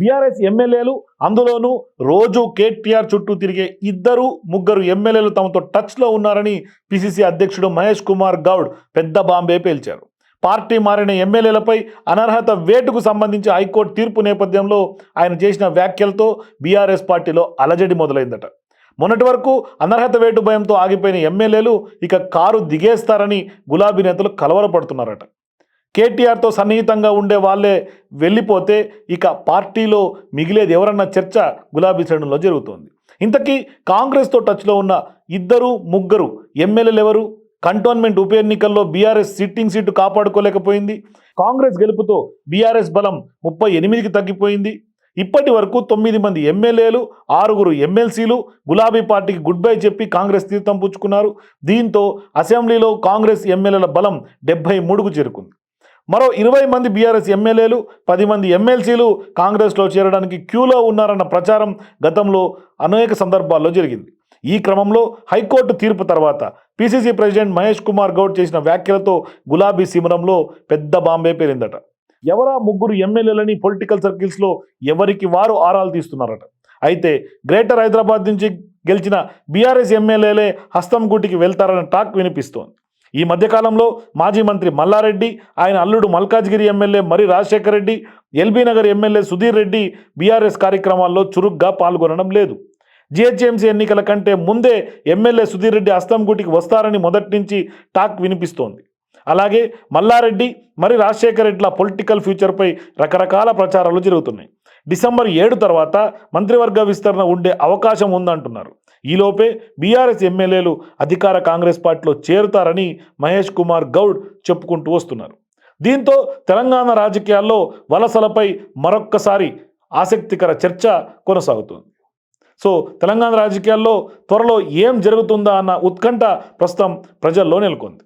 BRS ఎమ్మెల్యేలు, అందులోనూ రోజు కేటీఆర్ చుట్టూ తిరిగే ఇద్దరు ముగ్గురు ఎమ్మెల్యేలు తమతో టచ్లో ఉన్నారని పిసిసి అధ్యక్షుడు మహేష్ కుమార్ గౌడ్ పెద్ద బాంబే పేల్చారు. పార్టీ మారిన ఎమ్మెల్యేలపై అనర్హత వేటుకు సంబంధించి హైకోర్టు తీర్పు నేపథ్యంలో ఆయన చేసిన వ్యాఖ్యలతో బీఆర్ఎస్ పార్టీలో అలజడి మొదలైందట. మొన్నటి వరకు అనర్హత వేటు భయంతో ఆగిపోయిన ఎమ్మెల్యేలు ఇక కారు దిగేస్తారని గులాబీ నేతలు కలవరపడుతున్నారట. కేటీఆర్తో సన్నిహితంగా ఉండే వాళ్ళే వెళ్ళిపోతే ఇక పార్టీలో మిగిలేది ఎవరన్న చర్చ గులాబీ శ్రేణుల్లో జరుగుతోంది. ఇంతకీ కాంగ్రెస్తో టచ్లో ఉన్న ఇద్దరు ముగ్గురు ఎమ్మెల్యేలు ఎవరు? కంటోన్మెంట్ ఉప ఎన్నికల్లో బీఆర్ఎస్ సిట్టింగ్ సీటు కాపాడుకోలేకపోయింది. కాంగ్రెస్ గెలుపుతో బీఆర్ఎస్ బలం 38కి తగ్గిపోయింది. ఇప్పటి వరకు 9 మంది ఎమ్మెల్యేలు, 6 ఎమ్మెల్సీలు గులాబీ పార్టీకి గుడ్ బై చెప్పి కాంగ్రెస్ తీర్థం పుచ్చుకున్నారు. దీంతో అసెంబ్లీలో కాంగ్రెస్ ఎమ్మెల్యేల బలం 73కు చేరుకుంది. మరో 20 మంది బీఆర్ఎస్ ఎమ్మెల్యేలు, 10 మంది ఎమ్మెల్సీలు కాంగ్రెస్లో చేరడానికి క్యూలో ఉన్నారన్న ప్రచారం గతంలో అనేక సందర్భాల్లో జరిగింది. ఈ క్రమంలో హైకోర్టు తీర్పు తర్వాత పిసిసి ప్రెసిడెంట్ మహేష్ కుమార్ గౌడ్ చేసిన వ్యాఖ్యలతో గులాబీ శిబిరంలో పెద్ద బాంబే పేరిందట. ఎవరా ముగ్గురు ఎమ్మెల్యేలని పొలిటికల్ సర్కిల్స్లో ఎవరికి వారు ఆరాలు తీస్తున్నారట. అయితే గ్రేటర్ హైదరాబాద్ నుంచి గెలిచిన బీఆర్ఎస్ ఎమ్మెల్యేలే హస్తం గుటికి వెళ్తారన్న టాక్ వినిపిస్తోంది. ఈ మధ్యకాలంలో మాజీ మంత్రి మల్లారెడ్డి, ఆయన అల్లుడు మల్కాజ్గిరి ఎమ్మెల్యే మరి Rajasekhara Reddy, LB Nagar MLA Sudheer Reddy BRS కార్యక్రమాల్లో చురుగ్గా పాల్గొనడం లేదు. జిహెచ్ఎంసీ ఎన్నికల కంటే ముందే ఎమ్మెల్యే సుధీర్ రెడ్డి హస్తంగూటికి వస్తారని మొదటి నుంచి టాక్ వినిపిస్తోంది. అలాగే మల్లారెడ్డి మరి రాజశేఖర రెడ్డిల పొలిటికల్ ఫ్యూచర్పై రకరకాల ప్రచారాలు జరుగుతున్నాయి. డిసెంబర్ 7 తర్వాత మంత్రివర్గ విస్తరణ ఉండే అవకాశం ఉందంటున్నారు. ఈలోపే బీఆర్ఎస్ ఎమ్మెల్యేలు అధికార కాంగ్రెస్ పార్టీలో చేరుతారని మహేష్ కుమార్ గౌడ్ చెప్పుకుంటూ వస్తున్నారు. దీంతో తెలంగాణ రాజకీయాల్లో వలసలపై మరొక్కసారి ఆసక్తికర చర్చ కొనసాగుతుంది. సో తెలంగాణ రాజకీయాల్లో త్వరలో ఏం జరుగుతుందా అన్న ఉత్కంఠ ప్రస్తుతం ప్రజల్లో నెలకొంది.